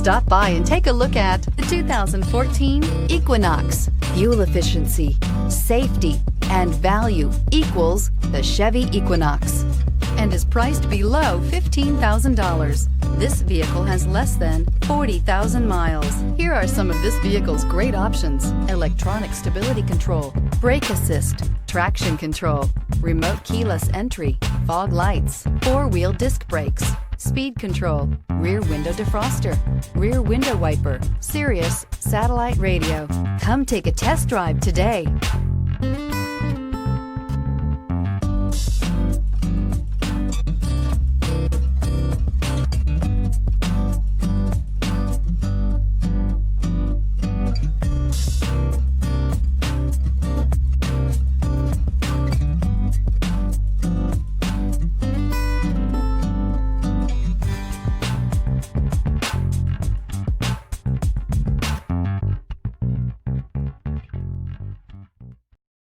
Stop by and take a look at the 2014 Equinox. Fuel efficiency, safety, and value equals the Chevy Equinox and is priced below $15,000. This vehicle has less than 40,000 miles. Here are some of this vehicle's great options: electronic stability control, brake assist, traction control, remote keyless entry, fog lights, four-wheel disc brakes, speed control, rear window defroster, rear window wiper, Sirius satellite radio. Come take a test drive today.